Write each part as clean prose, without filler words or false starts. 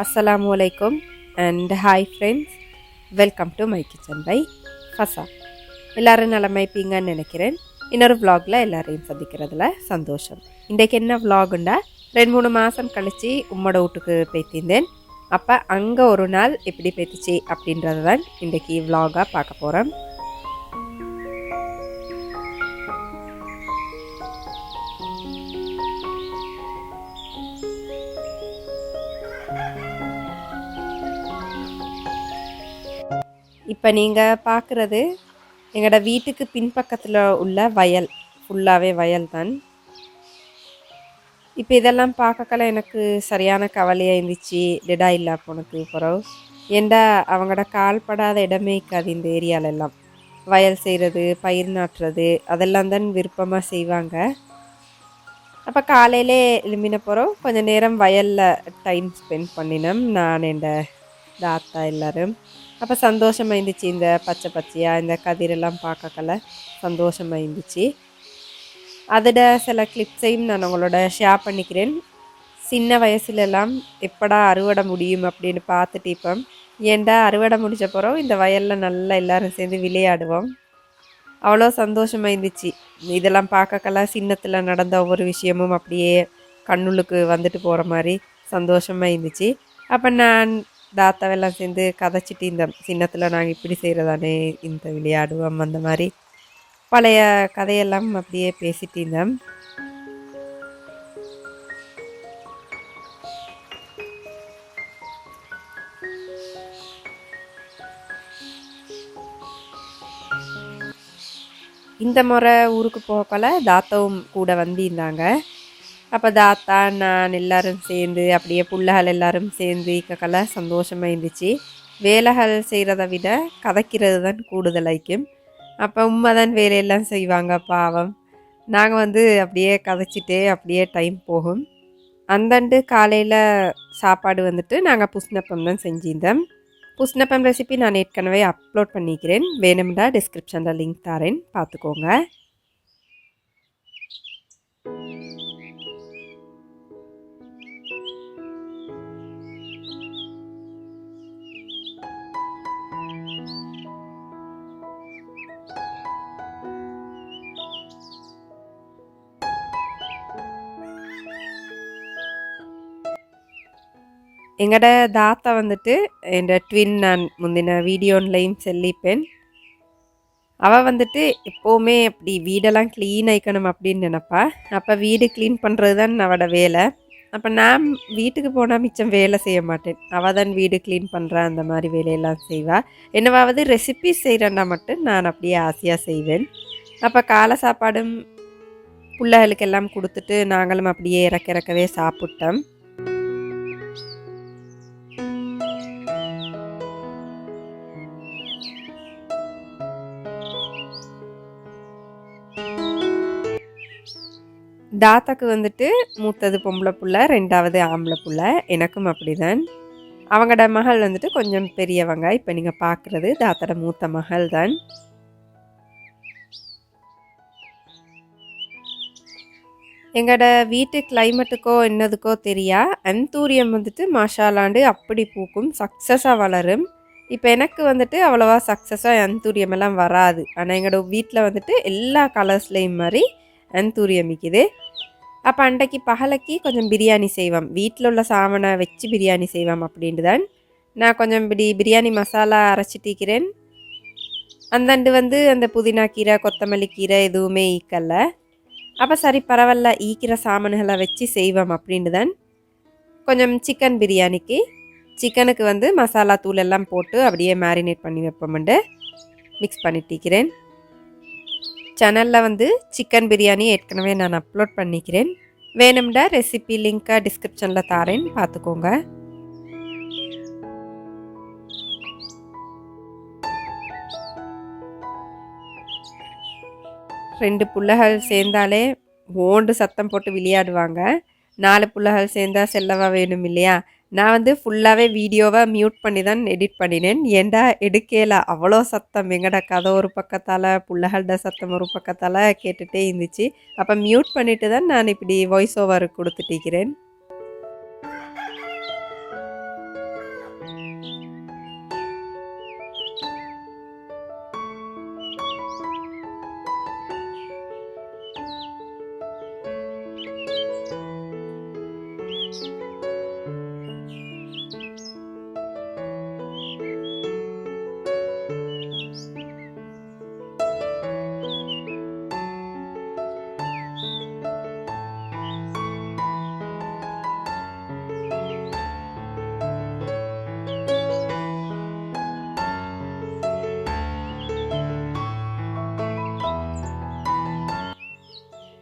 Assalamu alaikum and hi friends. Welcome to my kitchen by Fasa. எல்லாரும் நலமா இருப்பீங்கன்னு நினைக்கிறேன். இன்னொரு vlogல எல்லாரையும் சந்திக்கிறதுல சந்தோஷம். இன்றைக்கு என்ன vlogண்டா 2-3 மாசம் கழிச்சு உம்மோட வீட்டுக்கு போய்த்திருந்தேன். அப்போ அங்கே ஒரு நாள் எப்படி போய்த்துச்சு அப்படின்றது தான் இன்றைக்கி vlog-ஆ பார்க்க போகிறோம். இப்போ நீங்கள் பார்க்குறது எங்களோட வீட்டுக்கு பின்பக்கத்தில் உள்ள வயல், ஃபுல்லாகவே வயல் தான். இப்போ இதெல்லாம் பார்க்கல எனக்கு சரியான கவலையாக இருந்துச்சு. டெடா இல்லை போனக்கு பிறகு ஏண்டா அவங்களோட கால்படாத இடமே இருக்காது இந்த ஏரியாலெல்லாம். வயல் செய்கிறது, பயிர் நாட்டுறது அதெல்லாம் தான் விருப்பமாக செய்வாங்க. அப்போ காலையிலே எழும்பின பிறகு கொஞ்சம் நேரம் வயலில் டைம் ஸ்பெண்ட் பண்ணினோம் நான் என் அத்தா எல்லோரும். அப்போ சந்தோஷமாக இருந்துச்சு. இந்த பச்சை பச்சையாக இந்த கதிரெல்லாம் பார்க்கல சந்தோஷமாக இருந்துச்சு. அதோட சில கிளிப்ஸையும் நான் உங்களோட ஷேர் பண்ணிக்கிறேன். சின்ன வயசுலலாம் எப்படா அறுவடை முடியும் அப்படின்னு பார்த்துட்டு இப்போ ஏண்டா அறுவடை முடித்த பிறகு இந்த வயலில் நல்லா எல்லோரும் சேர்ந்து விளையாடுவோம். அவ்வளோ சந்தோஷமாக இருந்துச்சு. இதெல்லாம் பார்க்கல சின்னத்தில் நடந்த ஒவ்வொரு விஷயமும் அப்படியே கண்ணுளுக்கு வந்துட்டு போகிற மாதிரி சந்தோஷமாக இருந்துச்சு. அப்போ நான் தாத்தாவெல்லாம் சேர்ந்து கதைச்சிட்டு இந்த சின்னத்தில் நாங்கள் இப்படி செய்கிறதானே இந்த விளையாடுவோம் அந்த மாதிரி பழைய கதையெல்லாம் அப்படியே பேசிட்டு இருந்தோம். இந்த முறை ஊருக்கு போகல தாத்தாவும் கூட வந்திருந்தாங்க. அப்போ தாத்தா நான் எல்லோரும் சேர்ந்து அப்படியே புள்ளைகள் எல்லோரும் சேர்ந்து இக்கல சந்தோஷமாக இருந்துச்சு. வேலைகள் செய்கிறத விட கதைக்கிறது தான் கூடுதலாய்க்கும். அப்போ உண்மை தான் வேலையெல்லாம் செய்வாங்க பாவம். நாங்கள் அப்படியே கதைச்சிட்டே அப்படியே டைம் போகும். அந்தண்டு காலையில் சாப்பாடு நாங்கள் புஸ்னப்பம் தான் செஞ்சிருந்தோம். புஸ்னப்பம் ரெசிபி நான் ஏற்கனவே அப்லோட் பண்ணிக்கிறேன். வேணும்டா டிஸ்கிரிப்ஷனில் லிங்க் தரேன், பார்த்துக்கோங்க. எங்களோட தாத்தா என் ட்வின், நான் முந்தின வீடியோன்லையும் சொல்லிப்பேன். அவள் எப்போவுமே அப்படி வீடெல்லாம் க்ளீன் ஆயிக்கணும் அப்படின்னு நினப்பா. அப்போ வீடு க்ளீன் பண்ணுறது தான் அவளோட வேலை. அப்போ நான் வீட்டுக்கு போனால் மிச்சம் வேலை செய்ய மாட்டேன். அவள் தான் வீடு க்ளீன் பண்ணுறா, அந்த மாதிரி வேலையெல்லாம் செய்வாள். என்னவாவது ரெசிபி செய்கிறேன்னா மட்டும் நான் அப்படியே ஆசையாக செய்வேன். அப்போ காலை சாப்பாடும் பிள்ளைகளுக்கெல்லாம் கொடுத்துட்டு நாங்களும் அப்படியே இறக்கவே சாப்பிட்டோம். 'தாத்தாக்கு மூத்தது பொம்பளை புள்ள, 2வது ஆம்பளை புள்ள. எனக்கும் அப்படிதான். அவங்களோட மகள் கொஞ்சம் பெரியவங்க. இப்போ நீங்கள் பார்க்குறது தாத்தோட மூத்த மகள் தான். எங்களோட வீட்டு கிளைமேட்டுக்கோ என்னதுக்கோ தெரியா அந்தூரியம் மாஷாலாண்டு அப்படி பூக்கும், சக்ஸஸாக வளரும். இப்போ எனக்கு அவ்வளோவா சக்ஸஸாக அந்தூரியம் எல்லாம் வராது. ஆனால் எங்களோட வீட்டில் எல்லா கலர்ஸ்லேயும் மாதிரி அந்தூரியம் விற்கிது. அப்போ அன்றைக்கு பகலைக்கு கொஞ்சம் பிரியாணி செய்வோம். வீட்டில் உள்ள சாமனை வச்சு பிரியாணி செய்வோம் அப்படின்ட்டு தான் நான் கொஞ்சம் பிரியாணி மசாலா அரைச்சிட்டிக்கிறேன். அந்தண்டு அந்த புதினா கீரை, கொத்தமல்லி கீரை எதுவுமே ஈக்கல்ல. அப்போ சரி பரவாயில்ல, ஈக்கிற சாமான்களை வச்சு செய்வோம் அப்படின்ட்டு தான் கொஞ்சம் சிக்கன் பிரியாணிக்கு சிக்கனுக்கு மசாலா தூள் எல்லாம் போட்டு அப்படியே மேரினேட் பண்ணி வைப்போம்ண்டு மிக்ஸ் பண்ணிட்டிக்கிறேன். சேனலில் சிக்கன் பிரியாணி ஏற்கனவே நான் அப்லோட் பண்ணிக்கிறேன். வேணும்டா ரெசிபி லிங்க்கை டிஸ்கிரிப்ஷனில் தாரேன், பார்த்துக்கோங்க. ரெண்டு புள்ளைகள் சேர்ந்தாலே ஓண்டு சத்தம் போட்டு விளையாடுவாங்க. 4 புள்ளைகள் சேர்ந்தால் செல்லவா வேணும் இல்லையா? நான் ஃபுல்லாகவே வீடியோவை மியூட் பண்ணி தான் எடிட் பண்ணினேன். ஏண்டா எடுக்கல அவ்வளோ சத்தம். எங்கட கதை ஒரு பக்கத்தால், புள்ளைகளோட சத்தம் ஒரு பக்கத்தால் கேட்டுகிட்டே இருந்துச்சு. அப்போ மியூட் பண்ணிவிட்டு தான் நான் இப்படி வாய்ஸ் ஓவர் கொடுத்துட்டிக்கிறேன்.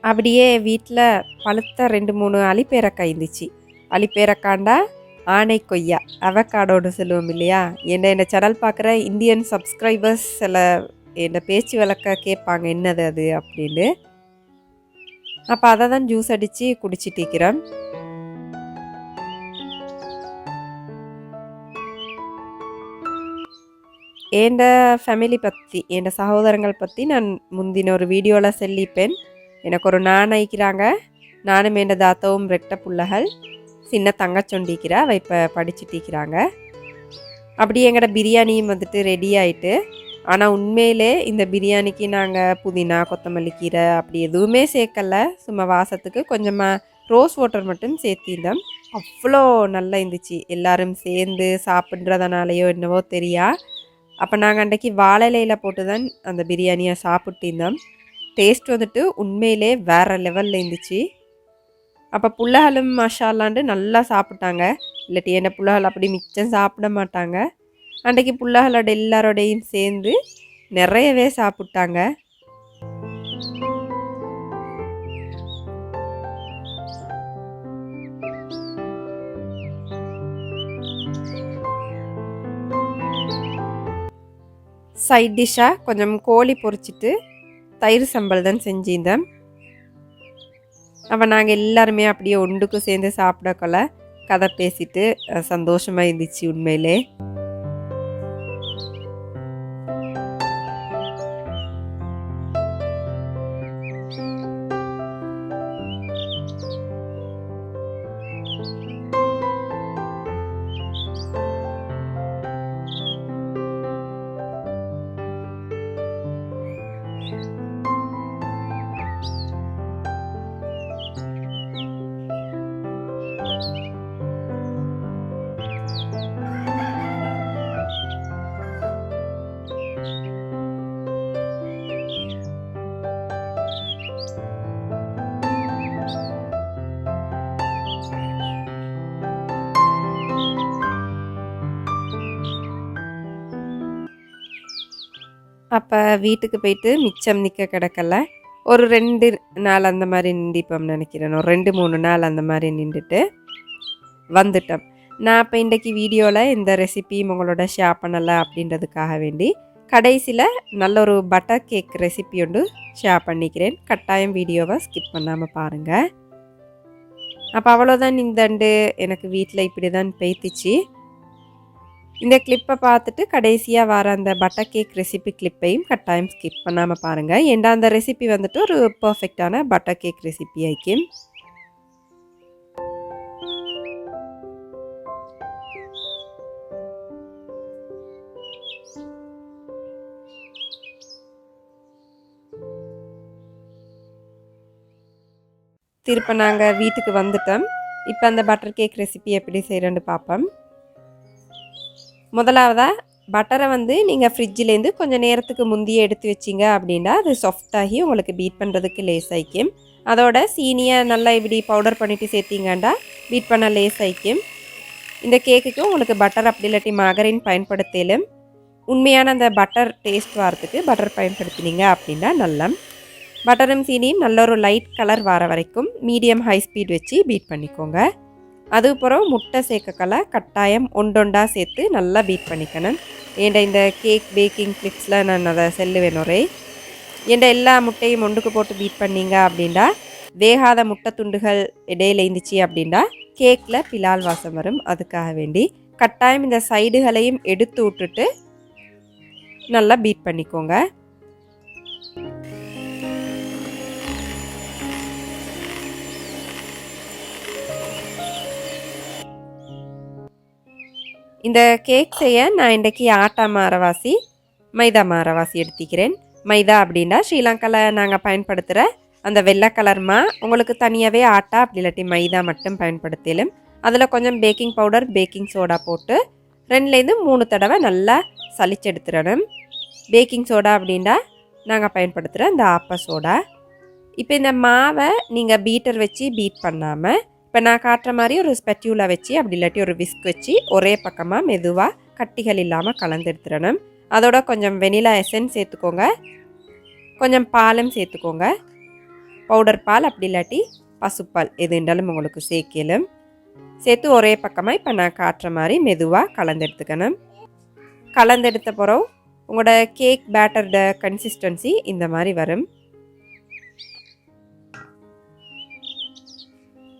அப்படியே வீட்டில் பழுத்த 2-3 அலிப்பேரக்காய் இருந்துச்சு. அலிப்பேரக்காண்டா ஆனை கொய்யா அவக்காடோடு சொல்லுவோம் இல்லையா. என்ன சேனல் பார்க்குற இந்தியன் சப்ஸ்கிரைபர்ஸ் சில என்ன பேச்சு விளக்க கேட்பாங்க என்னது அது அப்படின்னு. அப்போ அதை தான் ஜூஸ் அடித்து குடிச்சிட்டு இருக்கிறேன். என் ஃபேமிலி பற்றி என் சகோதரங்கள் பற்றி நான் முந்தின ஒரு வீடியோவில் சொல்லிப்பேன். எனக்கு ஒரு நான் ஐக்கிறாங்க. நானும் என் தாத்தாவும் ரெட்ட புள்ளகள். சின்ன தங்கச்சொண்டிக்கிறா அவள் இப்போ படிச்சுட்டிருக்கிறாங்க. அப்படியே எங்களோட பிரியாணியும் வந்துட்டு ரெடி ஆகிட்டு. ஆனால் உண்மையிலே இந்த பிரியாணிக்கு நாங்கள் புதினா கொத்தமல்லி கீரை அப்படி எதுவுமே சேர்க்கலை. சும்மா வாசத்துக்கு கொஞ்சமாக ரோஸ் வாட்டர் மட்டும் சேர்த்திருந்தோம். அவ்வளோ நல்லா இருந்துச்சு. எல்லோரும் சேர்ந்து சாப்பிட்றதுனாலையோ என்னவோ தெரியா. அப்போ நாங்கள் அன்றைக்கி வாழை இலையில் போட்டு தான் அந்த பிரியாணியை சாப்பிட்டிருந்தோம். டேஸ்ட் வந்துட்டு உண்மையிலே வேறு லெவலில் இருந்துச்சு. அப்போ புள்ளகளும் மஷாலாண்டு நல்லா சாப்பிட்டாங்க. இல்லாட்டி என்ன புள்ளகள் அப்படி மிச்சம் சாப்பிட மாட்டாங்க. அன்றைக்கி புள்ளகளோட எல்லாரோடையும் சேர்ந்து நிறையவே சாப்பிட்டாங்க. சைட் டிஷ்ஷாக கொஞ்சம் கோழி பொரிச்சிட்டு தயிர் சம்பல் தான் செஞ்சிருந்தேன். அப்போ நாங்கள் எல்லாருமே அப்படியே ஒன்றுக்கு சேர்ந்து சாப்பிடக்கொள்ள கதை பேசிட்டு சந்தோஷமாக இருந்துச்சு உண்மையிலே. அப்போ வீட்டுக்கு போயிட்டு மிச்சம் நிற்க கிடக்கல. ஒரு 2 நாள் அந்த மாதிரி நின்றுப்போம் நினைக்கிறேன். ஒரு 2-3 நாள் அந்த மாதிரி நின்றுட்டு வந்துட்டோம். நான் இப்போ இன்றைக்கி வீடியோவில் இந்த ரெசிபியும் உங்களோட ஷேர் பண்ணலை அப்படின்றதுக்காக வேண்டி கடைசியில் நல்ல ஒரு பட்டர் கேக் ரெசிபி ஒன்று ஷேர் பண்ணிக்கிறேன். கட்டாயம் வீடியோவை ஸ்கிப் பண்ணாமல் பாருங்கள். அப்போ அவ்வளோதான் இந்தண்டு எனக்கு வீட்டில் இப்படி தான் பேய்த்துச்சு. இந்த கிளிப்பை பார்த்துட்டு கடைசியாக வர அந்த பட்டர் கேக் ரெசிபி கிளிப்பையும் கட்டாயம் ஸ்கிப் பண்ணாமல் பாருங்கள். ஏண்டா அந்த ரெசிபி வந்துட்டு ஒரு பர்ஃபெக்டான பட்டர் கேக் ரெசிபி ஆயிக்கும். திருப்ப நாங்கள் வீட்டுக்கு வந்துட்டோம். இப்போ அந்த பட்டர் கேக் ரெசிபி எப்படி செய்கிறேன்னு பார்ப்போம். முதலாவதாக பட்டரை வந்து நீங்கள் ஃப்ரிட்ஜிலேருந்து கொஞ்சம் நேரத்துக்கு முந்தையே எடுத்து வச்சிங்க அப்படின்னா அது சாஃப்டாகி உங்களுக்கு பீட் பண்ணுறதுக்கு லேஸ் ஆகிக்கும். அதோட சீனியை நல்லா இப்படி பவுடர் பண்ணிவிட்டு சேர்த்திங்கண்டா பீட் பண்ண லேஸ் ஆகிக்கும். இந்த கேக்குக்கு உங்களுக்கு பட்டர் அப்படி இல்லாட்டி மாகரின் பயன்படுத்தலும் உண்மையான அந்த பட்டர் டேஸ்ட் வரத்துக்கு பட்டர் பயன்படுத்தினீங்க அப்படின்னா நல்லா பட்டரும் சீனியும் நல்ல ஒரு லைட் கலர் வர வரைக்கும் மீடியம் ஹை ஸ்பீட் வச்சு பீட் பண்ணிக்கோங்க. அதுக்கப்புறம் முட்டை சேர்க்கக்கல கட்டாயம் ஒண்டொண்டாக சேர்த்து நல்லா பீட் பண்ணிக்கணும். ஏன்டா இந்த கேக் பேக்கிங் கிளிப்ஸில் நான் அதை செல்லுவேன் ஒரே. ஏன்டா எல்லா முட்டையும் ஒன்றுக்கு போட்டு பீட் பண்ணிங்க அப்படின்னா வேகாத முட்டை துண்டுகள் இடையில இருந்துச்சு அப்படின்னா கேக்கில் பிலால் வாசம் வரும். அதுக்காக வேண்டி கட்டாயம் இந்த சைடுகளையும் எடுத்து விட்டுட்டு நல்லா பீட் பண்ணிக்கோங்க. இந்த கேக் செய்ய நான் இன்றைக்கி ஆட்டா மாரவாசி மைதா மாரவாசி எடுத்துக்கிறேன். மைதா அப்படின்னா ஸ்ரீலங்காவில் நாங்கள் பயன்படுத்துகிற அந்த வெள்ளை கலர்மா. உங்களுக்கு தனியாகவே ஆட்டா அப்படி இல்லாட்டி மைதா மட்டும் பயன்படுத்தலும். அதில் கொஞ்சம் பேக்கிங் பவுடர் பேக்கிங் சோடா போட்டு 2-3 தடவை நல்லா சலிச்செடுத்துடணும். பேக்கிங் சோடா அப்படின்னா நாங்கள் பயன்படுத்துகிற அந்த ஆப்ப சோடா. இப்போ இந்த மாவை நீங்கள் பீட்டர் வச்சு பீட் பண்ணாமல் இப்போ நான் காட்டுற மாதிரி ஒரு ஸ்பெட்யூலை வச்சு அப்படி இல்லாட்டி ஒரு விஸ்க் வச்சு ஒரே பக்கமாக மெதுவாக கட்டிகள் இல்லாமல் கலந்து எடுத்துடணும். அதோட கொஞ்சம் வெனிலா எசன்ஸ் சேர்த்துக்கோங்க, கொஞ்சம் பாலும் சேர்த்துக்கோங்க. பவுடர் பால் அப்படி இல்லாட்டி பசுப்பால் எது இருந்தாலும் உங்களுக்கு சேர்க்கலும். சேர்த்து ஒரே பக்கமாக இப்போ நான் காட்டுற மாதிரி மெதுவாக கலந்தெடுத்துக்கணும். கலந்தெடுத்த பிறகு உங்களோட கேக் பேட்டரோட கன்சிஸ்டன்சி இந்த மாதிரி வரும்.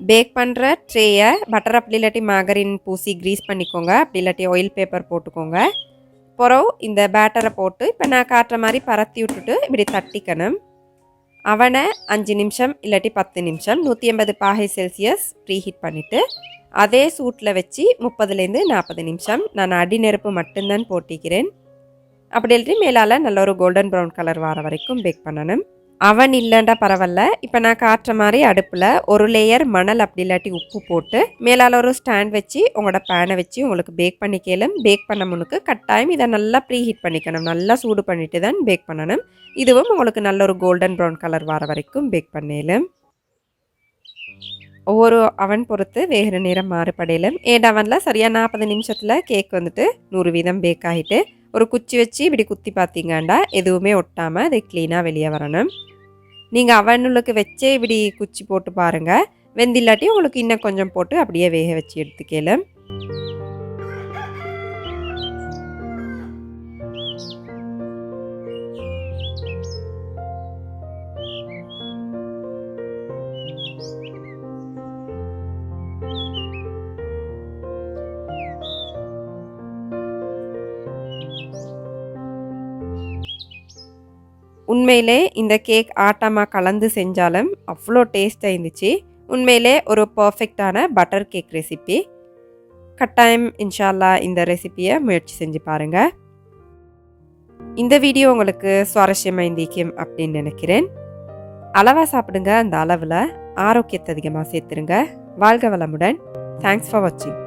பேக் பண்ணுற ட்ரேயை பட்டர் அப்படி இல்லாட்டி மாகரின் பூசி க்ரீஸ் பண்ணிக்கோங்க. அப்படி இல்லாட்டி ஆயில் பேப்பர் போட்டுக்கோங்க. பிறகு இந்த பேட்டரை போட்டு இப்போ நான் காட்டுற மாதிரி பரத்தி விட்டுட்டு இப்படி தட்டிக்கணும். அவனை 5 நிமிஷம் இல்லாட்டி 10 நிமிஷம் 180 பாகை செல்சியஸ் ப்ரீ ஹீட் பண்ணிவிட்டு அதே சூட்டில் வச்சு 30லேருந்து 40 நிமிஷம் நான் அடி நெருப்பு மட்டும்தான் போட்டிக்கிறேன். அப்படி இல்லாட்டி மேலால் நல்ல ஒரு கோல்டன் ப்ரௌன் கலர் வர வரைக்கும் பேக் பண்ணணும். அவன் இல்லைண்டா பரவாயில்ல. இப்போ நான் காட்டுற மாதிரி அடுப்பில் ஒரு லேயர் மணல் அப்படி இல்லாட்டி உப்பு போட்டு மேலால் ஒரு ஸ்டாண்ட் வச்சு உங்களோட பேனை வச்சு உங்களுக்கு பேக் பண்ணிக்கலும். பேக் பண்ண முன்னுக்கு கட்டாயம் இதை நல்லா ப்ரீ ஹீட் பண்ணிக்கணும். நல்லா சூடு பண்ணிட்டு தான் பேக் பண்ணணும். இதுவும் உங்களுக்கு நல்ல ஒரு கோல்டன் ப்ரௌன் கலர் வர வரைக்கும் பேக் பண்ணலும். ஒவ்வொரு அவன் பொறுத்து வேறு நேரம் மாறுபடையிலும். ஏன் அவனில் சரியாக 40 நிமிஷத்தில் கேக் வந்துட்டு 100% பேக் ஆகிட்டு ஒரு குச்சி வச்சு இப்படி குத்தி பார்த்தீங்கண்டா எதுவுமே ஒட்டாமல் அது க்ளீனாக வெளியே வரணும். நீங்கள் அவனுக்கு வச்சே இப்படி குச்சி போட்டு பாருங்கள். வெந்தில்லாட்டி உங்களுக்கு இன்னும் கொஞ்சம் போட்டு அப்படியே வேக வச்சு எடுத்துக்கலும். உண்மையிலே இந்த கேக் ஆட்டாமா கலந்து செஞ்சாலும் அவ்வளோ டேஸ்ட்டாக இருந்துச்சு. உண்மையிலே ஒரு பர்ஃபெக்டான பட்டர் கேக் ரெசிபி. கட்டாயம் இன்ஷா அல்லாஹ் இந்த ரெசிபியை முயற்சி செஞ்சு பாருங்கள். இந்த வீடியோ உங்களுக்கு சுவாரஸ்யமாக இருந்திக்கும் அப்படின்னு நினைக்கிறேன். அளவாக சாப்பிடுங்க. அந்த அளவில் ஆரோக்கியத்தை அதிகமாக சேர்த்துருங்க. வாழ்க வளமுடன். தேங்க்ஸ் ஃபார் வாட்சிங்.